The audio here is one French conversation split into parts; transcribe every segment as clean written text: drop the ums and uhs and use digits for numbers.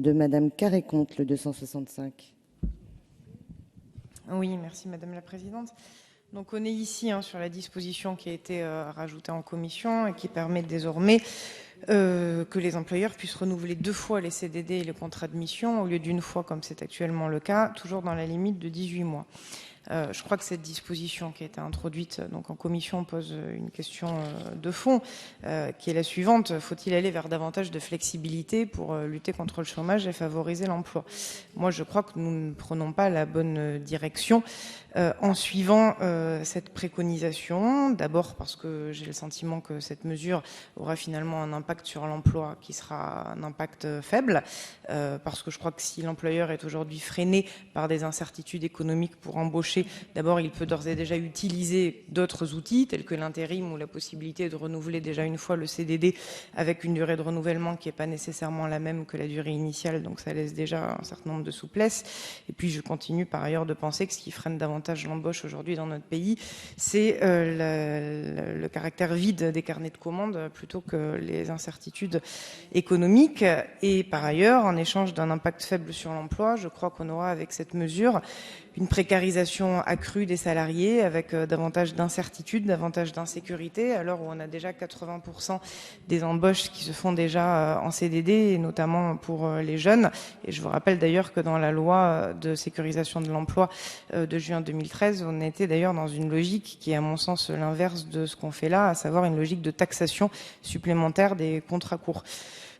de Madame Carré-Conte, le 265. Oui, merci Madame la Présidente. Donc on est ici sur la disposition qui a été rajoutée en commission et qui permet désormais que les employeurs puissent renouveler 2 fois les CDD et les contrats de mission au lieu d'une fois comme c'est actuellement le cas, toujours dans la limite de 18 mois. Je crois que cette disposition qui a été introduite donc en commission pose une question de fond qui est la suivante. Faut-il aller vers davantage de flexibilité pour lutter contre le chômage et favoriser l'emploi? Moi, je crois que nous ne prenons pas la bonne direction en suivant cette préconisation. D'abord parce que j'ai le sentiment que cette mesure aura finalement un impact sur l'emploi qui sera un impact faible, parce que je crois que si l'employeur est aujourd'hui freiné par des incertitudes économiques pour embaucher, d'abord il peut d'ores et déjà utiliser d'autres outils tels que l'intérim ou la possibilité de renouveler déjà une fois le CDD avec une durée de renouvellement qui n'est pas nécessairement la même que la durée initiale, donc ça laisse déjà un certain nombre de souplesse. Et puis je continue par ailleurs de penser que ce qui freine davantage l'embauche aujourd'hui dans notre pays, c'est le caractère vide des carnets de commandes plutôt que les incertitudes économiques. Et par ailleurs, en échange d'un impact faible sur l'emploi, je crois qu'on aura avec cette mesure une précarisation accrue des salariés avec davantage d'incertitude, davantage d'insécurité, à l'heure où on a déjà 80% des embauches qui se font déjà en CDD, et notamment pour les jeunes. Et je vous rappelle d'ailleurs que dans la loi de sécurisation de l'emploi de juin 2013, on était d'ailleurs dans une logique qui est à mon sens l'inverse de ce qu'on fait là, à savoir une logique de taxation supplémentaire des contrats courts.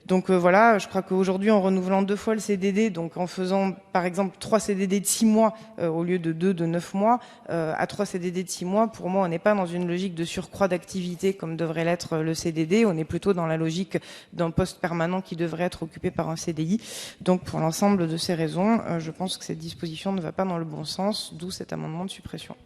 Donc voilà, je crois qu'aujourd'hui, en renouvelant 2 fois le CDD, donc en faisant par exemple 3 CDD de 6 mois au lieu de 2 de 9 mois, à 3 CDD de 6 mois, pour moi, on n'est pas dans une logique de surcroît d'activité comme devrait l'être le CDD, on est plutôt dans la logique d'un poste permanent qui devrait être occupé par un CDI. Donc pour l'ensemble de ces raisons, je pense que cette disposition ne va pas dans le bon sens, d'où cet amendement de suppression.